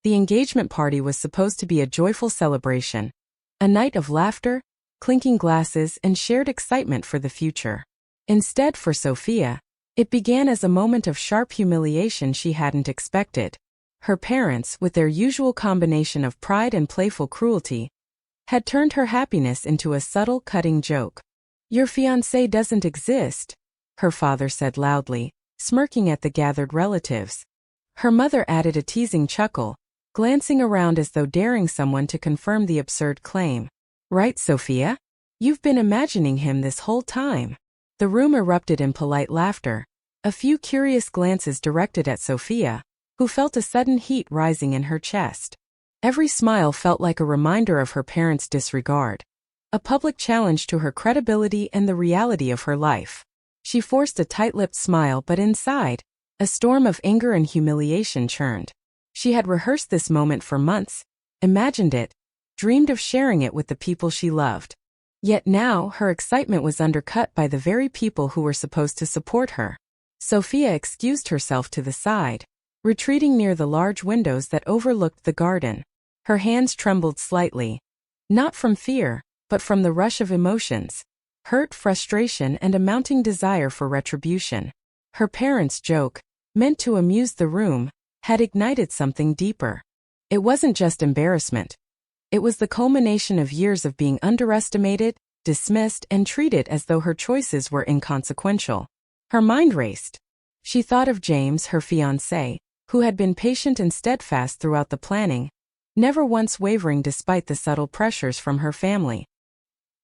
The engagement party was supposed to be a joyful celebration, a night of laughter, clinking glasses, and shared excitement for the future. Instead, for Sophia, it began as a moment of sharp humiliation she hadn't expected. Her parents, with their usual combination of pride and playful cruelty, had turned her happiness into a subtle, cutting joke. "Your fiancé doesn't exist," her father said loudly, smirking at the gathered relatives. Her mother added a teasing chuckle, glancing around as though daring someone to confirm the absurd claim. "Right, Sophia? You've been imagining him this whole time." The room erupted in polite laughter, a few curious glances directed at Sophia, who felt a sudden heat rising in her chest. Every smile felt like a reminder of her parents' disregard, a public challenge to her credibility and the reality of her life. She forced a tight-lipped smile, but inside, a storm of anger and humiliation churned. She had rehearsed this moment for months, imagined it, dreamed of sharing it with the people she loved. Yet now, her excitement was undercut by the very people who were supposed to support her. Sophia excused herself to the side, retreating near the large windows that overlooked the garden. Her hands trembled slightly, not from fear, but from the rush of emotions, hurt, frustration, and a mounting desire for retribution. Her parents' joke, meant to amuse the room, had ignited something deeper. It wasn't just embarrassment. It was the culmination of years of being underestimated, dismissed, and treated as though her choices were inconsequential. Her mind raced. She thought of James, her fiancé, who had been patient and steadfast throughout the planning, never once wavering despite the subtle pressures from her family.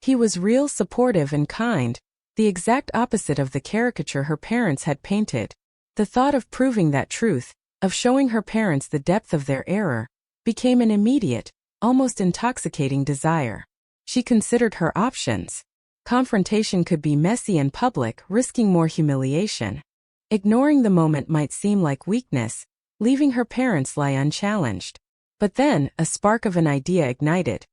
He was real, supportive, and kind, the exact opposite of the caricature her parents had painted. The thought of proving that truth, of showing her parents the depth of their error, became an immediate, almost intoxicating desire. She considered her options. Confrontation could be messy and public, risking more humiliation. Ignoring the moment might seem like weakness, leaving her parents lie unchallenged. But then, a spark of an idea ignited.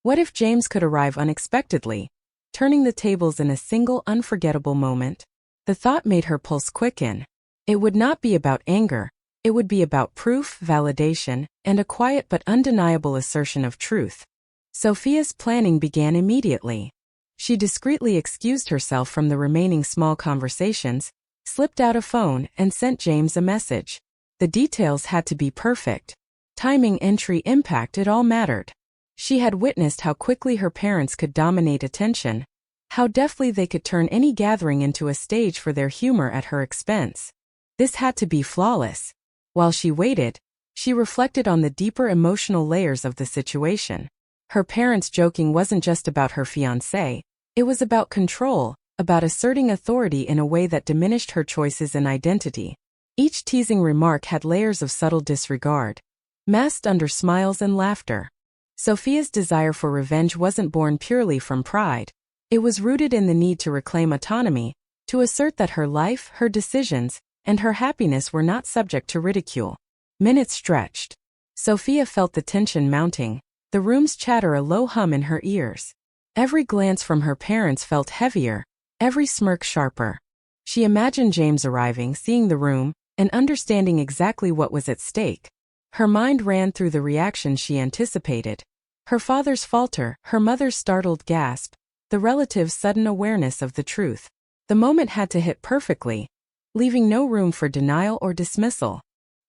What if James could arrive unexpectedly, turning the tables in a single unforgettable moment? The thought made her pulse quicken. It would not be about anger. It would be about proof, validation, and a quiet but undeniable assertion of truth. Sophia's planning began immediately. She discreetly excused herself from the remaining small conversations, slipped out a phone, and sent James a message. The details had to be perfect. Timing, entry, impact, it all mattered. She had witnessed how quickly her parents could dominate attention, how deftly they could turn any gathering into a stage for their humor at her expense. This had to be flawless. While she waited, she reflected on the deeper emotional layers of the situation. Her parents' joking wasn't just about her fiancé, it was about control, about asserting authority in a way that diminished her choices and identity. Each teasing remark had layers of subtle disregard, masked under smiles and laughter. Sophia's desire for revenge wasn't born purely from pride. It was rooted in the need to reclaim autonomy, to assert that her life, her decisions, and her happiness were not subject to ridicule. Minutes stretched. Sophia felt the tension mounting, the room's chatter a low hum in her ears. Every glance from her parents felt heavier, every smirk sharper. She imagined James arriving, seeing the room, and understanding exactly what was at stake. Her mind ran through the reactions she anticipated. Her father's falter, her mother's startled gasp, the relatives' sudden awareness of the truth. The moment had to hit perfectly, leaving no room for denial or dismissal.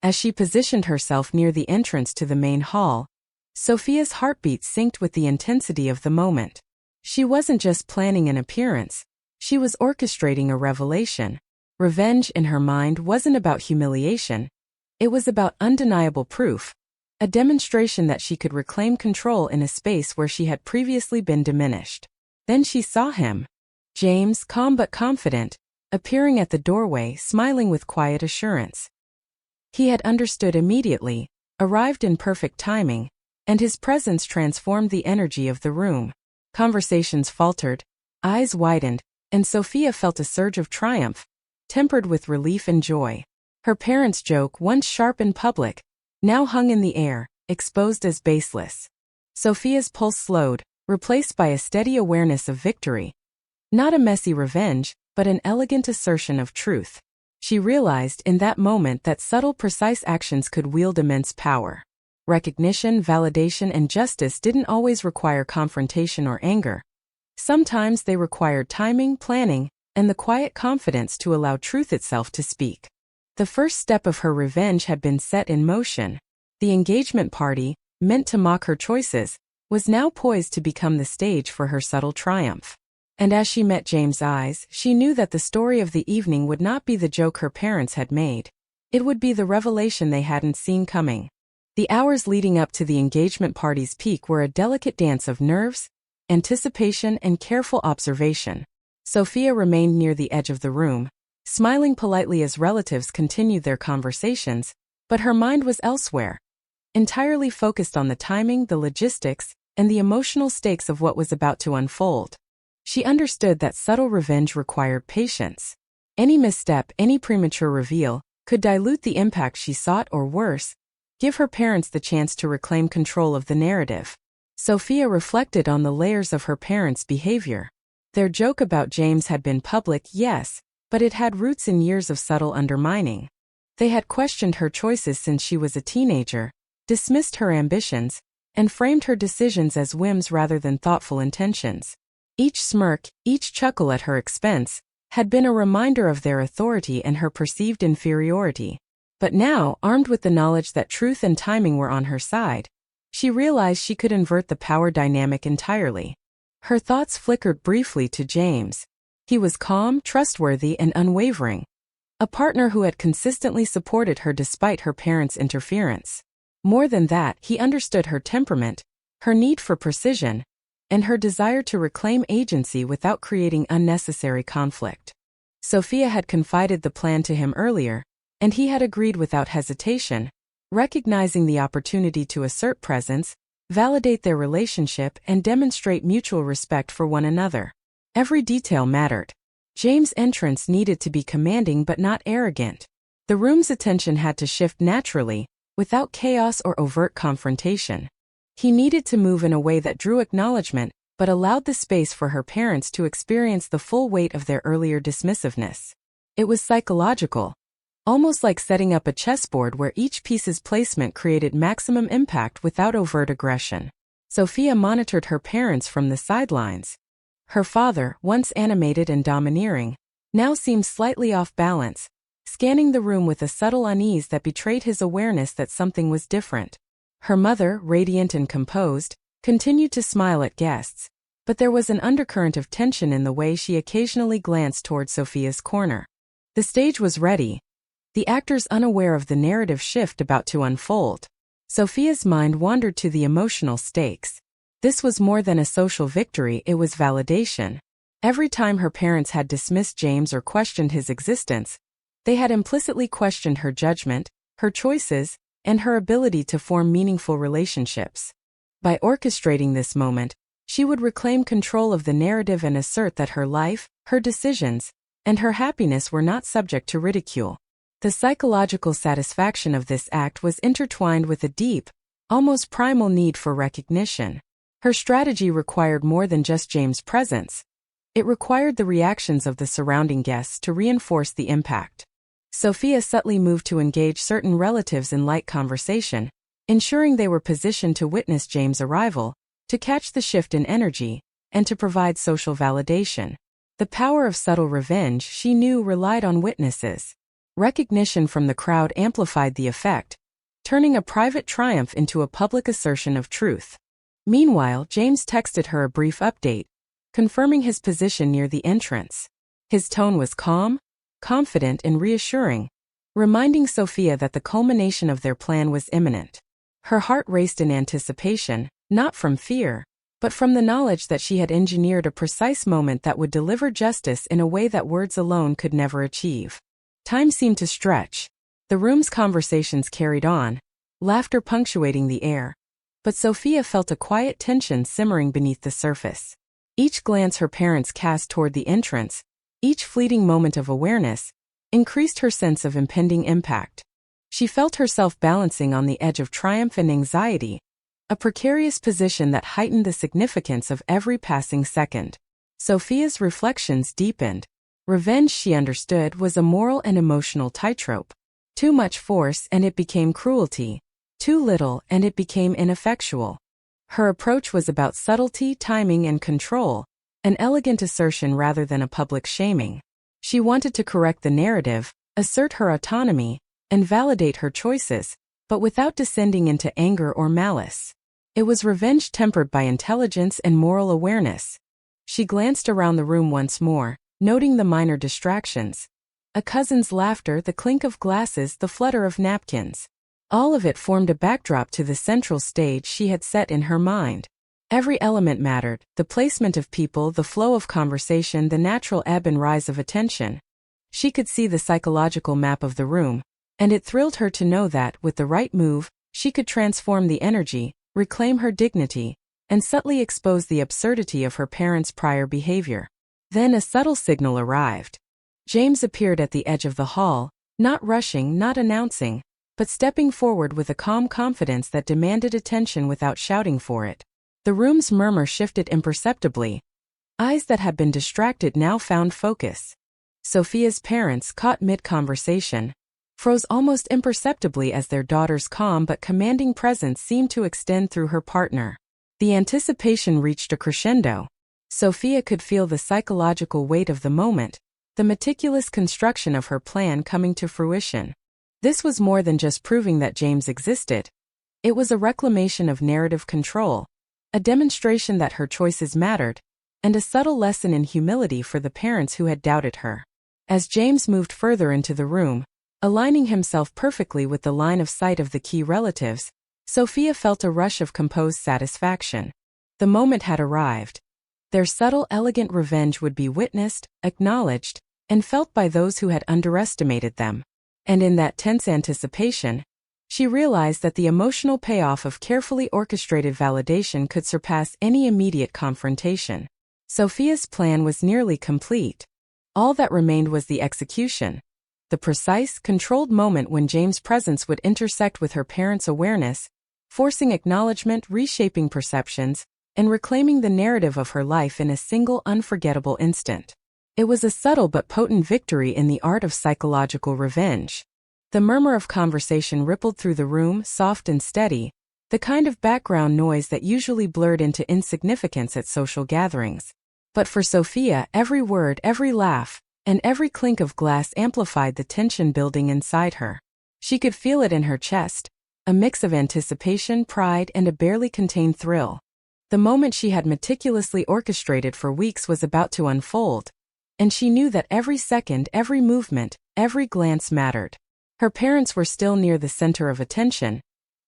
As she positioned herself near the entrance to the main hall, Sophia's heartbeat synced with the intensity of the moment. She wasn't just planning an appearance, she was orchestrating a revelation. Revenge in her mind wasn't about humiliation, it was about undeniable proof, a demonstration that she could reclaim control in a space where she had previously been diminished. Then she saw him. James, calm but confident, appearing at the doorway, smiling with quiet assurance. He had understood immediately, arrived in perfect timing, and his presence transformed the energy of the room. Conversations faltered, eyes widened, and Sophia felt a surge of triumph, tempered with relief and joy. Her parents' joke, once sharp in public, now hung in the air, exposed as baseless. Sophia's pulse slowed, replaced by a steady awareness of victory. Not a messy revenge, but an elegant assertion of truth. She realized in that moment that subtle, precise actions could wield immense power. Recognition, validation, and justice didn't always require confrontation or anger. Sometimes they required timing, planning, and the quiet confidence to allow truth itself to speak. The first step of her revenge had been set in motion. The engagement party, meant to mock her choices, was now poised to become the stage for her subtle triumph. And as she met James' eyes, she knew that the story of the evening would not be the joke her parents had made. It would be the revelation they hadn't seen coming. The hours leading up to the engagement party's peak were a delicate dance of nerves, anticipation, and careful observation. Sophia remained near the edge of the room, smiling politely as relatives continued their conversations, but her mind was elsewhere, entirely focused on the timing, the logistics, and the emotional stakes of what was about to unfold. She understood that subtle revenge required patience. Any misstep, any premature reveal, could dilute the impact she sought or worse, give her parents the chance to reclaim control of the narrative. Sophia reflected on the layers of her parents' behavior. Their joke about James had been public, yes, but it had roots in years of subtle undermining. They had questioned her choices since she was a teenager, dismissed her ambitions, and framed her decisions as whims rather than thoughtful intentions. Each smirk, each chuckle at her expense, had been a reminder of their authority and her perceived inferiority. But now, armed with the knowledge that truth and timing were on her side, she realized she could invert the power dynamic entirely. Her thoughts flickered briefly to James. He was calm, trustworthy, and unwavering. A partner who had consistently supported her despite her parents' interference. More than that, he understood her temperament, her need for precision, and her desire to reclaim agency without creating unnecessary conflict. Sophia had confided the plan to him earlier, and he had agreed without hesitation, recognizing the opportunity to assert presence, validate their relationship, and demonstrate mutual respect for one another. Every detail mattered. James' entrance needed to be commanding but not arrogant. The room's attention had to shift naturally, without chaos or overt confrontation. He needed to move in a way that drew acknowledgement, but allowed the space for her parents to experience the full weight of their earlier dismissiveness. It was psychological, almost like setting up a chessboard where each piece's placement created maximum impact without overt aggression. Sophia monitored her parents from the sidelines. Her father, once animated and domineering, now seemed slightly off balance, scanning the room with a subtle unease that betrayed his awareness that something was different. Her mother, radiant and composed, continued to smile at guests, but there was an undercurrent of tension in the way she occasionally glanced toward Sophia's corner. The stage was ready, the actors unaware of the narrative shift about to unfold. Sophia's mind wandered to the emotional stakes. This was more than a social victory, it was validation. Every time her parents had dismissed James or questioned his existence, they had implicitly questioned her judgment, her choices, and her ability to form meaningful relationships. By orchestrating this moment, she would reclaim control of the narrative and assert that her life, her decisions, and her happiness were not subject to ridicule. The psychological satisfaction of this act was intertwined with a deep, almost primal need for recognition. Her strategy required more than just James' presence. It required the reactions of the surrounding guests to reinforce the impact. Sophia subtly moved to engage certain relatives in light conversation, ensuring they were positioned to witness James' arrival, to catch the shift in energy, and to provide social validation. The power of subtle revenge, she knew, relied on witnesses. Recognition from the crowd amplified the effect, turning a private triumph into a public assertion of truth. Meanwhile, James texted her a brief update, confirming his position near the entrance. His tone was calm, confident, and reassuring, reminding Sophia that the culmination of their plan was imminent. Her heart raced in anticipation, not from fear, but from the knowledge that she had engineered a precise moment that would deliver justice in a way that words alone could never achieve. Time seemed to stretch. The room's conversations carried on, laughter punctuating the air. But Sophia felt a quiet tension simmering beneath the surface. Each glance her parents cast toward the entrance, each fleeting moment of awareness, increased her sense of impending impact. She felt herself balancing on the edge of triumph and anxiety, a precarious position that heightened the significance of every passing second. Sophia's reflections deepened. Revenge, she understood, was a moral and emotional tightrope. Too much force and it became cruelty. Too little and it became ineffectual. Her approach was about subtlety, timing, and control, an elegant assertion rather than a public shaming. She wanted to correct the narrative, assert her autonomy, and validate her choices, but without descending into anger or malice. It was revenge tempered by intelligence and moral awareness. She glanced around the room once more, noting the minor distractions. A cousin's laughter, the clink of glasses, the flutter of napkins. All of it formed a backdrop to the central stage she had set in her mind. Every element mattered, the placement of people, the flow of conversation, the natural ebb and rise of attention. She could see the psychological map of the room, and it thrilled her to know that, with the right move, she could transform the energy, reclaim her dignity, and subtly expose the absurdity of her parents' prior behavior. Then a subtle signal arrived. James appeared at the edge of the hall, not rushing, not announcing, but stepping forward with a calm confidence that demanded attention without shouting for it. The room's murmur shifted imperceptibly. Eyes that had been distracted now found focus. Sophia's parents, caught mid-conversation, froze almost imperceptibly as their daughter's calm but commanding presence seemed to extend through her partner. The anticipation reached a crescendo. Sophia could feel the psychological weight of the moment, the meticulous construction of her plan coming to fruition. This was more than just proving that James existed. It was a reclamation of narrative control, a demonstration that her choices mattered, and a subtle lesson in humility for the parents who had doubted her. As James moved further into the room, aligning himself perfectly with the line of sight of the key relatives, Sophia felt a rush of composed satisfaction. The moment had arrived. Their subtle, elegant revenge would be witnessed, acknowledged, and felt by those who had underestimated them. And in that tense anticipation, she realized that the emotional payoff of carefully orchestrated validation could surpass any immediate confrontation. Sophia's plan was nearly complete. All that remained was the execution. The precise, controlled moment when James' presence would intersect with her parents' awareness, forcing acknowledgement, reshaping perceptions, and reclaiming the narrative of her life in a single unforgettable instant. It was a subtle but potent victory in the art of psychological revenge. The murmur of conversation rippled through the room, soft and steady, the kind of background noise that usually blurred into insignificance at social gatherings. But for Sophia, every word, every laugh, and every clink of glass amplified the tension building inside her. She could feel it in her chest, a mix of anticipation, pride, and a barely contained thrill. The moment she had meticulously orchestrated for weeks was about to unfold, and she knew that every second, every movement, every glance mattered. Her parents were still near the center of attention,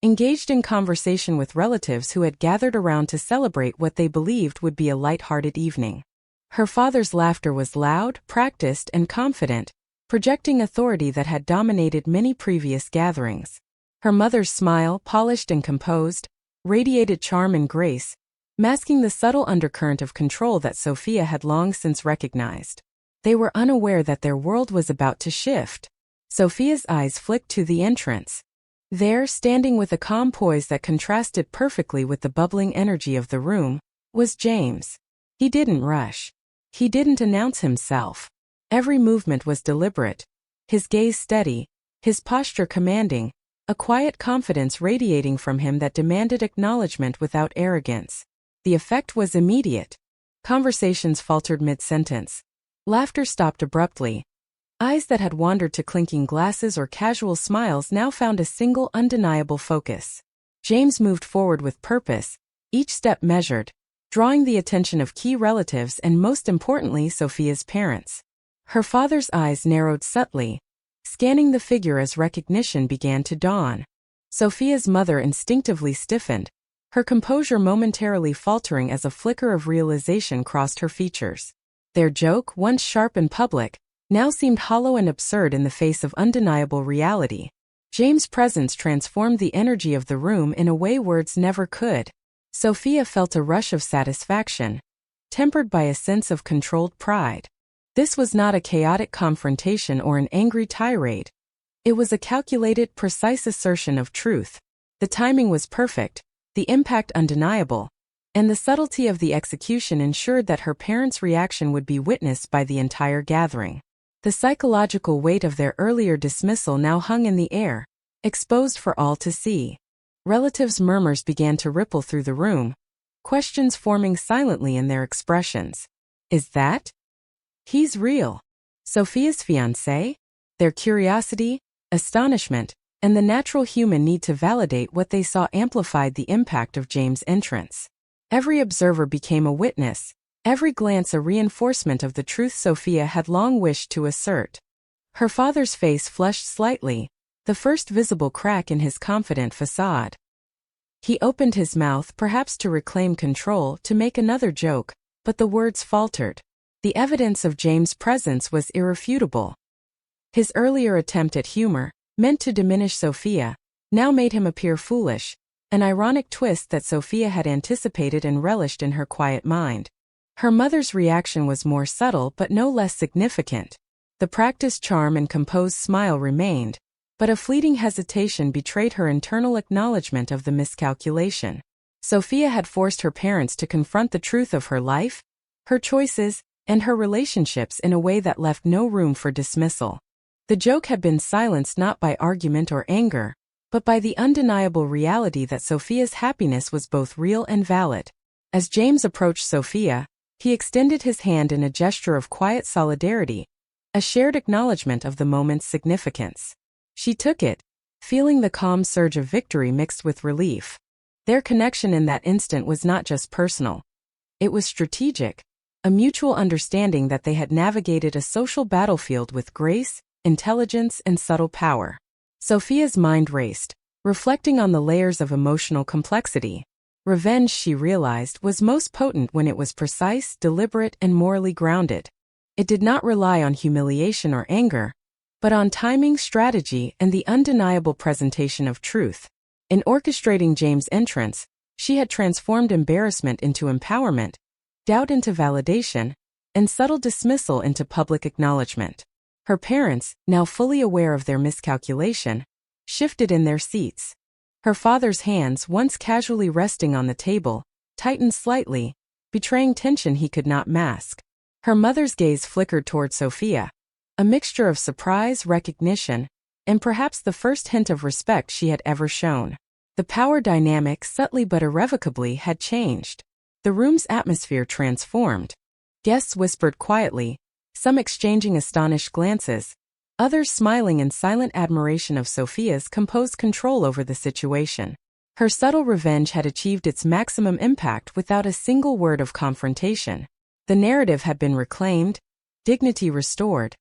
engaged in conversation with relatives who had gathered around to celebrate what they believed would be a light-hearted evening. Her father's laughter was loud, practiced, and confident, projecting authority that had dominated many previous gatherings. Her mother's smile, polished and composed, radiated charm and grace, masking the subtle undercurrent of control that Sophia had long since recognized. They were unaware that their world was about to shift. Sophia's eyes flicked to the entrance. There, standing with a calm poise that contrasted perfectly with the bubbling energy of the room, was James. He didn't rush. He didn't announce himself. Every movement was deliberate, his gaze steady, his posture commanding, a quiet confidence radiating from him that demanded acknowledgement without arrogance. The effect was immediate. Conversations faltered mid-sentence. Laughter stopped abruptly. Eyes that had wandered to clinking glasses or casual smiles now found a single undeniable focus. James moved forward with purpose, each step measured, drawing the attention of key relatives and most importantly Sophia's parents. Her father's eyes narrowed subtly, scanning the figure as recognition began to dawn. Sophia's mother instinctively stiffened, her composure momentarily faltering as a flicker of realization crossed her features. Their joke, once sharp and public, now seemed hollow and absurd in the face of undeniable reality. James' presence transformed the energy of the room in a way words never could. Sophia felt a rush of satisfaction, tempered by a sense of controlled pride. This was not a chaotic confrontation or an angry tirade. It was a calculated, precise assertion of truth. The timing was perfect, the impact undeniable, and the subtlety of the execution ensured that her parents' reaction would be witnessed by the entire gathering. The psychological weight of their earlier dismissal now hung in the air, exposed for all to see. Relatives' murmurs began to ripple through the room, questions forming silently in their expressions. Is that? He's real. Sophia's fiancé? Their curiosity, astonishment, and the natural human need to validate what they saw amplified the impact of James' entrance. Every observer became a witness, every glance a reinforcement of the truth Sophia had long wished to assert. Her father's face flushed slightly, the first visible crack in his confident facade. He opened his mouth, perhaps to reclaim control, to make another joke, but the words faltered. The evidence of James' presence was irrefutable. His earlier attempt at humor, meant to diminish Sophia, now made him appear foolish, an ironic twist that Sophia had anticipated and relished in her quiet mind. Her mother's reaction was more subtle but no less significant. The practiced charm and composed smile remained, but a fleeting hesitation betrayed her internal acknowledgement of the miscalculation. Sophia had forced her parents to confront the truth of her life, her choices, and her relationships in a way that left no room for dismissal. The joke had been silenced not by argument or anger, but by the undeniable reality that Sophia's happiness was both real and valid. As James approached Sophia, he extended his hand in a gesture of quiet solidarity, a shared acknowledgement of the moment's significance. She took it, feeling the calm surge of victory mixed with relief. Their connection in that instant was not just personal. It was strategic, a mutual understanding that they had navigated a social battlefield with grace, intelligence, and subtle power. Sophia's mind raced, reflecting on the layers of emotional complexity. Revenge, she realized, was most potent when it was precise, deliberate, and morally grounded. It did not rely on humiliation or anger, but on timing, strategy, and the undeniable presentation of truth. In orchestrating James' entrance, she had transformed embarrassment into empowerment, doubt into validation, and subtle dismissal into public acknowledgement. Her parents, now fully aware of their miscalculation, shifted in their seats. Her father's hands, once casually resting on the table, tightened slightly, betraying tension he could not mask. Her mother's gaze flickered toward Sophia, a mixture of surprise, recognition, and perhaps the first hint of respect she had ever shown. The power dynamic, subtly but irrevocably, had changed. The room's atmosphere transformed. Guests whispered quietly, some exchanging astonished glances, others smiling in silent admiration of Sophia's composed control over the situation. Her subtle revenge had achieved its maximum impact without a single word of confrontation. The narrative had been reclaimed, dignity restored,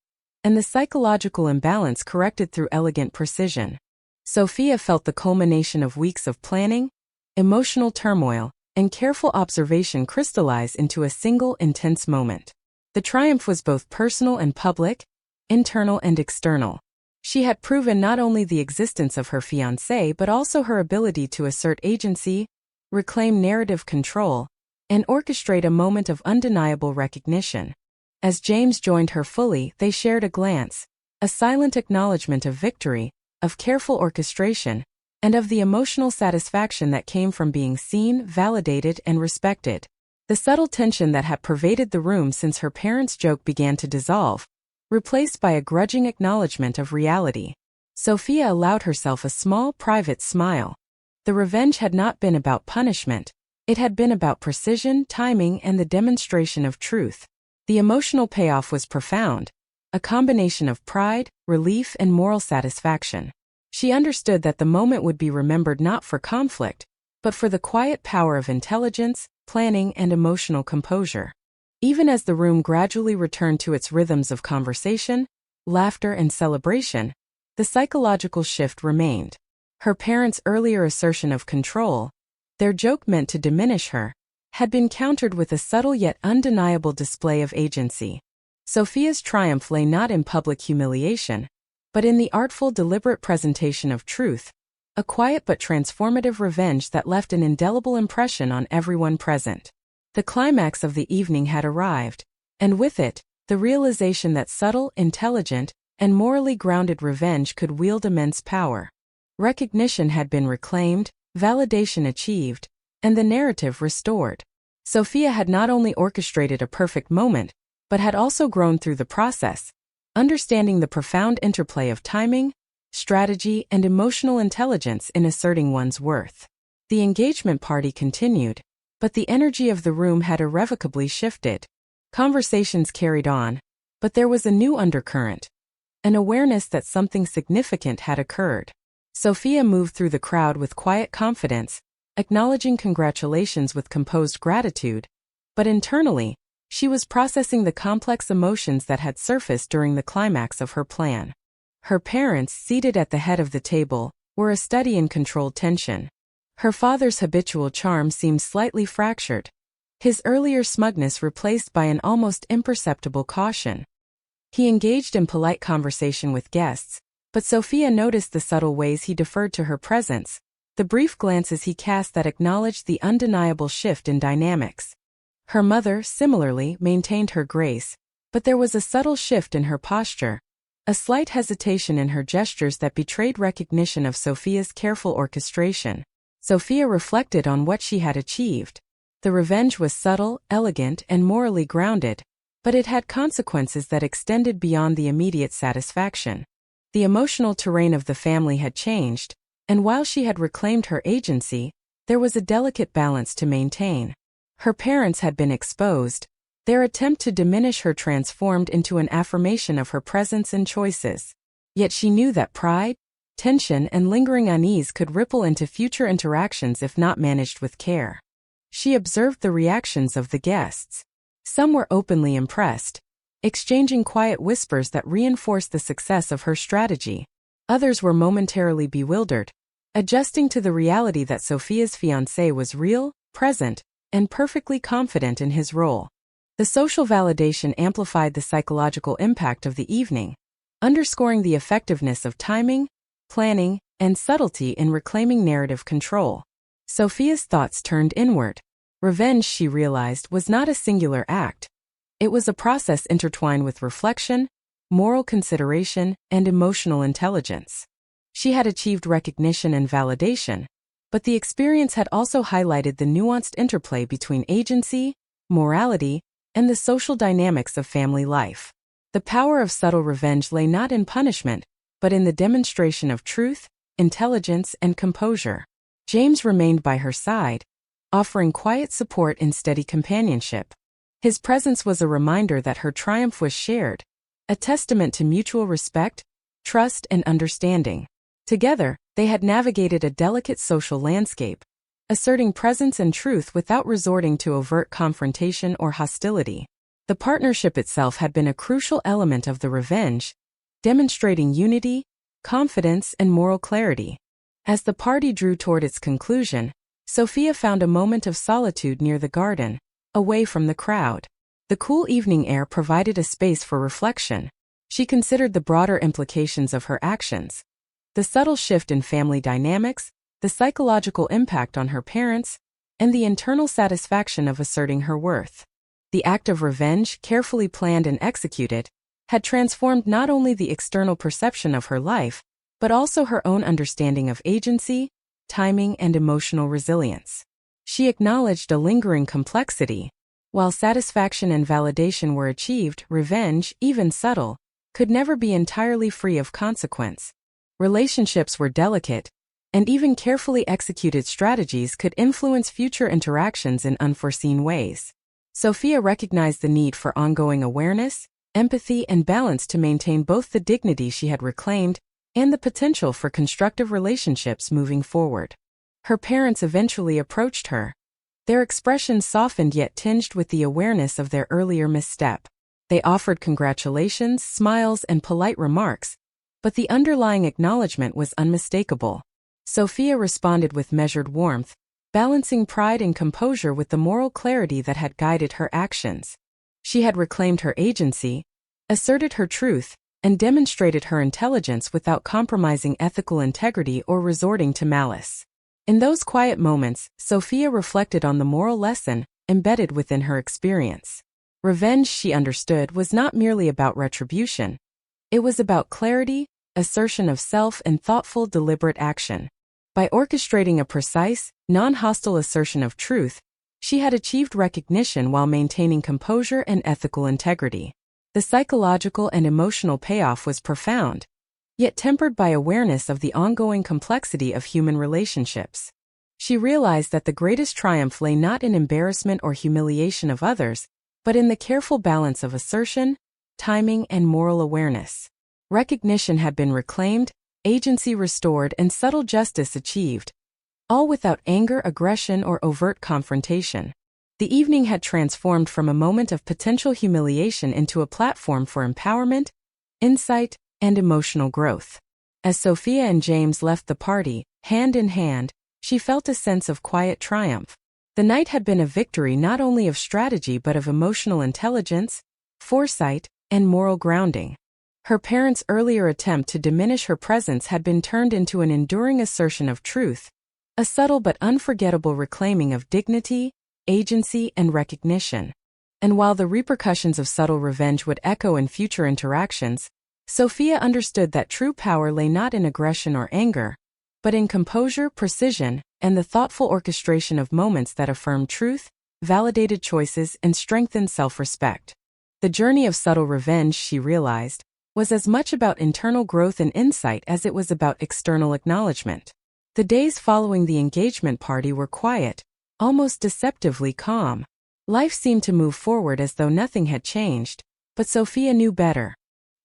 and the psychological imbalance corrected through elegant precision. Sophia felt the culmination of weeks of planning, emotional turmoil, and careful observation crystallize into a single intense moment. The triumph was both personal and public, internal and external. She had proven not only the existence of her fiancé but also her ability to assert agency, reclaim narrative control, and orchestrate a moment of undeniable recognition. As James joined her fully, they shared a glance, a silent acknowledgement of victory, of careful orchestration, and of the emotional satisfaction that came from being seen, validated, and respected. The subtle tension that had pervaded the room since her parents' joke began to dissolve, replaced by a grudging acknowledgement of reality. Sophia allowed herself a small, private smile. The revenge had not been about punishment. It had been about precision, timing, and the demonstration of truth. The emotional payoff was profound, a combination of pride, relief, and moral satisfaction. She understood that the moment would be remembered not for conflict, but for the quiet power of intelligence, planning, and emotional composure. Even as the room gradually returned to its rhythms of conversation, laughter, and celebration, the psychological shift remained. Her parents' earlier assertion of control, their joke meant to diminish her, had been countered with a subtle yet undeniable display of agency. Sophia's triumph lay not in public humiliation, but in the artful, deliberate presentation of truth, a quiet but transformative revenge that left an indelible impression on everyone present. The climax of the evening had arrived, and with it, the realization that subtle, intelligent, and morally grounded revenge could wield immense power. Recognition had been reclaimed, validation achieved, and the narrative restored. Sophia had not only orchestrated a perfect moment, but had also grown through the process, understanding the profound interplay of timing, strategy, and emotional intelligence in asserting one's worth. The engagement party continued, but the energy of the room had irrevocably shifted. Conversations carried on, but there was a new undercurrent, an awareness that something significant had occurred. Sophia moved through the crowd with quiet confidence, acknowledging congratulations with composed gratitude, but internally, she was processing the complex emotions that had surfaced during the climax of her plan. Her parents, seated at the head of the table, were a study in controlled tension. Her father's habitual charm seemed slightly fractured, his earlier smugness replaced by an almost imperceptible caution. He engaged in polite conversation with guests, but Sophia noticed the subtle ways he deferred to her presence, the brief glances he cast that acknowledged the undeniable shift in dynamics. Her mother, similarly, maintained her grace, but there was a subtle shift in her posture, a slight hesitation in her gestures that betrayed recognition of Sophia's careful orchestration. Sophia reflected on what she had achieved. The revenge was subtle, elegant, and morally grounded, but it had consequences that extended beyond the immediate satisfaction. The emotional terrain of the family had changed, and while she had reclaimed her agency, there was a delicate balance to maintain. Her parents had been exposed, their attempt to diminish her transformed into an affirmation of her presence and choices. Yet she knew that pride, tension, and lingering unease could ripple into future interactions if not managed with care. She observed the reactions of the guests. Some were openly impressed, exchanging quiet whispers that reinforced the success of her strategy. Others were momentarily bewildered, adjusting to the reality that Sophia's fiancé was real, present, and perfectly confident in his role. The social validation amplified the psychological impact of the evening, underscoring the effectiveness of timing, planning, and subtlety in reclaiming narrative control. Sophia's thoughts turned inward. Revenge, she realized, was not a singular act. It was a process intertwined with reflection, moral consideration, and emotional intelligence. She had achieved recognition and validation, but the experience had also highlighted the nuanced interplay between agency, morality, and the social dynamics of family life. The power of subtle revenge lay not in punishment, but in the demonstration of truth, intelligence, and composure. James remained by her side, offering quiet support and steady companionship. His presence was a reminder that her triumph was shared, a testament to mutual respect, trust, and understanding. Together, they had navigated a delicate social landscape, asserting presence and truth without resorting to overt confrontation or hostility. The partnership itself had been a crucial element of the revenge, demonstrating unity, confidence, and moral clarity. As the party drew toward its conclusion, Sophia found a moment of solitude near the garden, away from the crowd. The cool evening air provided a space for reflection. She considered the broader implications of her actions, the subtle shift in family dynamics, the psychological impact on her parents, and the internal satisfaction of asserting her worth. The act of revenge, carefully planned and executed, had transformed not only the external perception of her life, but also her own understanding of agency, timing, and emotional resilience. She acknowledged a lingering complexity. While satisfaction and validation were achieved, revenge, even subtle, could never be entirely free of consequence. Relationships were delicate, and even carefully executed strategies could influence future interactions in unforeseen ways. Sophia recognized the need for ongoing awareness, empathy, and balance to maintain both the dignity she had reclaimed and the potential for constructive relationships moving forward. Her parents eventually approached her. Their expressions softened yet tinged with the awareness of their earlier misstep. They offered congratulations, smiles, and polite remarks, but the underlying acknowledgement was unmistakable. Sophia responded with measured warmth, balancing pride and composure with the moral clarity that had guided her actions. She had reclaimed her agency, asserted her truth, and demonstrated her intelligence without compromising ethical integrity or resorting to malice. In those quiet moments, Sophia reflected on the moral lesson embedded within her experience. Revenge, she understood, was not merely about retribution. It was about clarity, assertion of self, and thoughtful, deliberate action. By orchestrating a precise, non-hostile assertion of truth, she had achieved recognition while maintaining composure and ethical integrity. The psychological and emotional payoff was profound. yet tempered by awareness of the ongoing complexity of human relationships. She realized that the greatest triumph lay not in embarrassment or humiliation of others, but in the careful balance of assertion, timing, and moral awareness. Recognition had been reclaimed, agency restored, and subtle justice achieved, all without anger, aggression, or overt confrontation. The evening had transformed from a moment of potential humiliation into a platform for empowerment, insight, and emotional growth. As Sophia and James left the party, hand in hand, she felt a sense of quiet triumph. The night had been a victory not only of strategy but of emotional intelligence, foresight, and moral grounding. Her parents' earlier attempt to diminish her presence had been turned into an enduring assertion of truth, a subtle but unforgettable reclaiming of dignity, agency, and recognition. And while the repercussions of subtle revenge would echo in future interactions, Sophia understood that true power lay not in aggression or anger, but in composure, precision, and the thoughtful orchestration of moments that affirmed truth, validated choices, and strengthened self-respect. The journey of subtle revenge, she realized, was as much about internal growth and insight as it was about external acknowledgement. The days following the engagement party were quiet, almost deceptively calm. Life seemed to move forward as though nothing had changed, but Sophia knew better.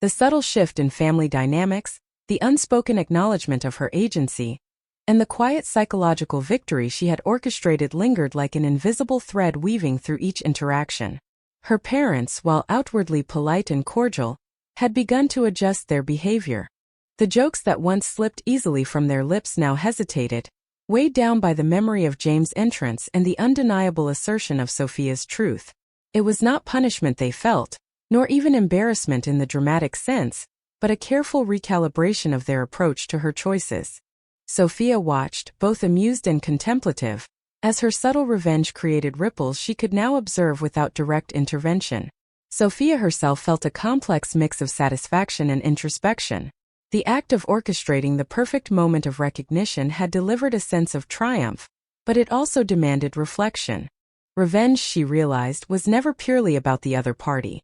The subtle shift in family dynamics, the unspoken acknowledgement of her agency, and the quiet psychological victory she had orchestrated lingered like an invisible thread weaving through each interaction. Her parents, while outwardly polite and cordial, had begun to adjust their behavior. The jokes that once slipped easily from their lips now hesitated, weighed down by the memory of James' entrance and the undeniable assertion of Sophia's truth. It was not punishment they felt, nor even embarrassment in the dramatic sense, but a careful recalibration of their approach to her choices. Sophia watched, both amused and contemplative, as her subtle revenge created ripples she could now observe without direct intervention. Sophia herself felt a complex mix of satisfaction and introspection. The act of orchestrating the perfect moment of recognition had delivered a sense of triumph, but it also demanded reflection. Revenge, she realized, was never purely about the other party.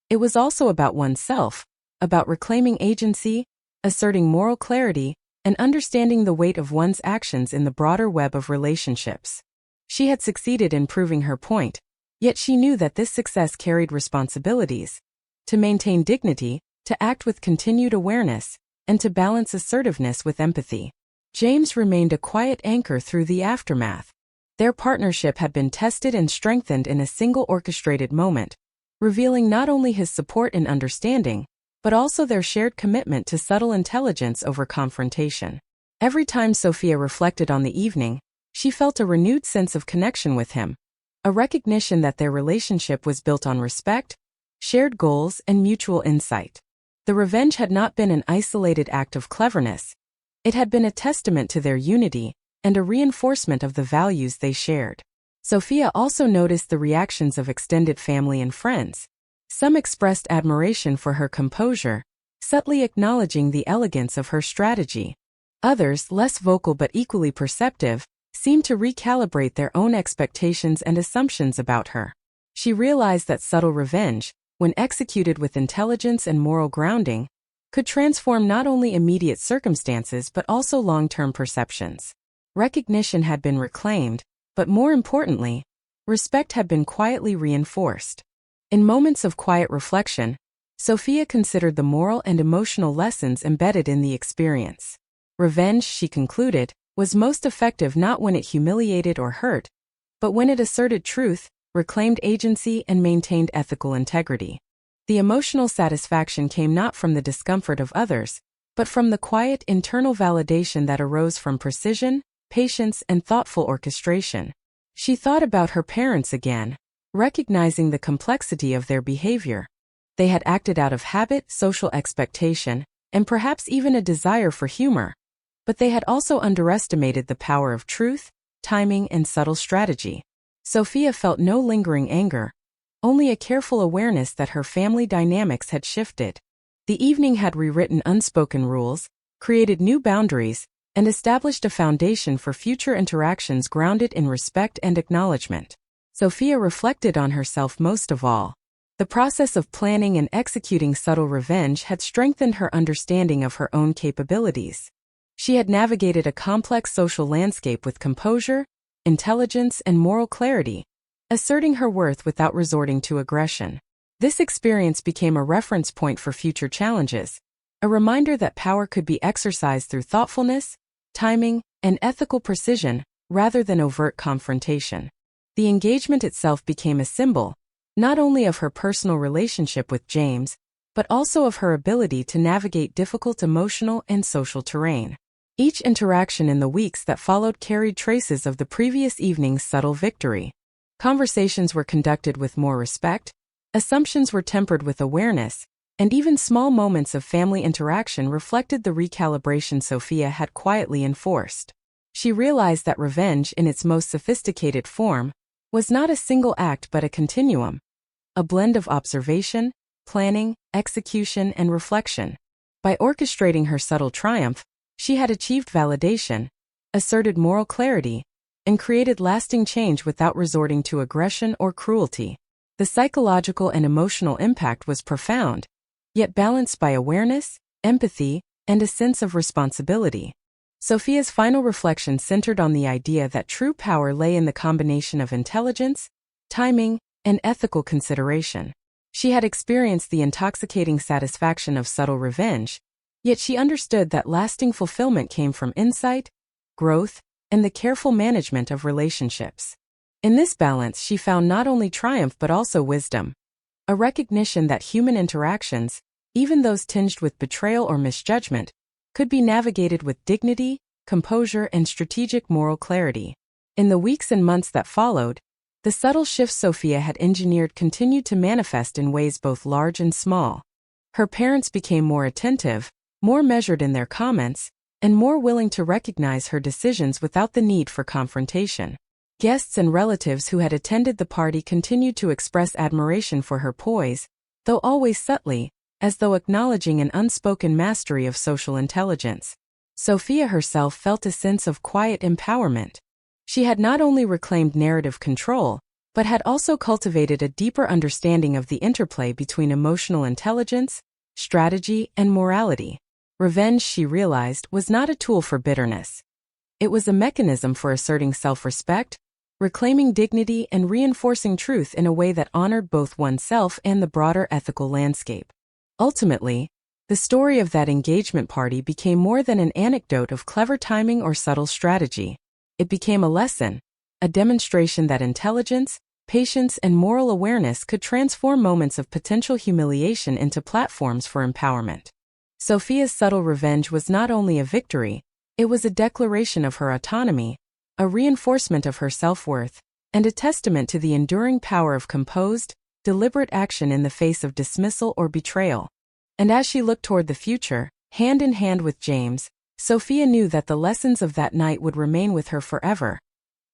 It was also about oneself, about reclaiming agency, asserting moral clarity, and understanding the weight of one's actions in the broader web of relationships. She had succeeded in proving her point, yet she knew that this success carried responsibilities: to maintain dignity, to act with continued awareness, and to balance assertiveness with empathy. James remained a quiet anchor through the aftermath. Their partnership had been tested and strengthened in a single orchestrated moment, revealing not only his support and understanding, but also their shared commitment to subtle intelligence over confrontation. Every time Sophia reflected on the evening, she felt a renewed sense of connection with him, a recognition that their relationship was built on respect, shared goals, and mutual insight. The revenge had not been an isolated act of cleverness. It had been a testament to their unity and a reinforcement of the values they shared. Sophia also noticed the reactions of extended family and friends. Some expressed admiration for her composure, subtly acknowledging the elegance of her strategy. Others, less vocal but equally perceptive, seemed to recalibrate their own expectations and assumptions about her. She realized that subtle revenge, when executed with intelligence and moral grounding, could transform not only immediate circumstances but also long-term perceptions. Recognition had been reclaimed, but more importantly, respect had been quietly reinforced. In moments of quiet reflection, Sophia considered the moral and emotional lessons embedded in the experience. Revenge, she concluded, was most effective not when it humiliated or hurt, but when it asserted truth, reclaimed agency, and maintained ethical integrity. The emotional satisfaction came not from the discomfort of others, but from the quiet internal validation that arose from precision, patience, and thoughtful orchestration. She thought about her parents again, recognizing the complexity of their behavior. They had acted out of habit, social expectation, and perhaps even a desire for humor, but they had also underestimated the power of truth, timing, and subtle strategy. Sophia felt no lingering anger, only a careful awareness that her family dynamics had shifted. The evening had rewritten unspoken rules, created new boundaries, and established a foundation for future interactions grounded in respect and acknowledgement. Sophia reflected on herself most of all. The process of planning and executing subtle revenge had strengthened her understanding of her own capabilities. She had navigated a complex social landscape with composure, intelligence, and moral clarity, asserting her worth without resorting to aggression. This experience became a reference point for future challenges, a reminder that power could be exercised through thoughtfulness, timing, and ethical precision, rather than overt confrontation. The engagement itself became a symbol, not only of her personal relationship with James, but also of her ability to navigate difficult emotional and social terrain. Each interaction in the weeks that followed carried traces of the previous evening's subtle victory. Conversations were conducted with more respect, assumptions were tempered with awareness, and even small moments of family interaction reflected the recalibration Sophia had quietly enforced. She realized that revenge in its most sophisticated form was not a single act but a continuum, a blend of observation, planning, execution, and reflection. By orchestrating her subtle triumph, she had achieved validation, asserted moral clarity, and created lasting change without resorting to aggression or cruelty. The psychological and emotional impact was profound, yet balanced by awareness, empathy, and a sense of responsibility. Sophia's final reflection centered on the idea that true power lay in the combination of intelligence, timing, and ethical consideration. She had experienced the intoxicating satisfaction of subtle revenge, yet she understood that lasting fulfillment came from insight, growth, and the careful management of relationships. In this balance, she found not only triumph but also wisdom, a recognition that human interactions, even those tinged with betrayal or misjudgment, could be navigated with dignity, composure, and strategic moral clarity. In the weeks and months that followed, the subtle shifts Sophia had engineered continued to manifest in ways both large and small. Her parents became more attentive, more measured in their comments, and more willing to recognize her decisions without the need for confrontation. Guests and relatives who had attended the party continued to express admiration for her poise, though always subtly, as though acknowledging an unspoken mastery of social intelligence. Sophia herself felt a sense of quiet empowerment. She had not only reclaimed narrative control, but had also cultivated a deeper understanding of the interplay between emotional intelligence, strategy, and morality. Revenge, she realized, was not a tool for bitterness. It was a mechanism for asserting self-respect, reclaiming dignity, and reinforcing truth in a way that honored both oneself and the broader ethical landscape. Ultimately, the story of that engagement party became more than an anecdote of clever timing or subtle strategy. It became a lesson, a demonstration that intelligence, patience, and moral awareness could transform moments of potential humiliation into platforms for empowerment. Sophia's subtle revenge was not only a victory, it was a declaration of her autonomy, a reinforcement of her self-worth, and a testament to the enduring power of composed, deliberate action in the face of dismissal or betrayal. And as she looked toward the future, hand in hand with James, Sophia knew that the lessons of that night would remain with her forever.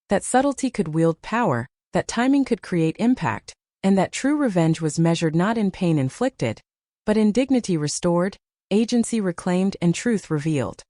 That subtlety could wield power, that timing could create impact, and that true revenge was measured not in pain inflicted, but in dignity restored, agency reclaimed, and truth revealed.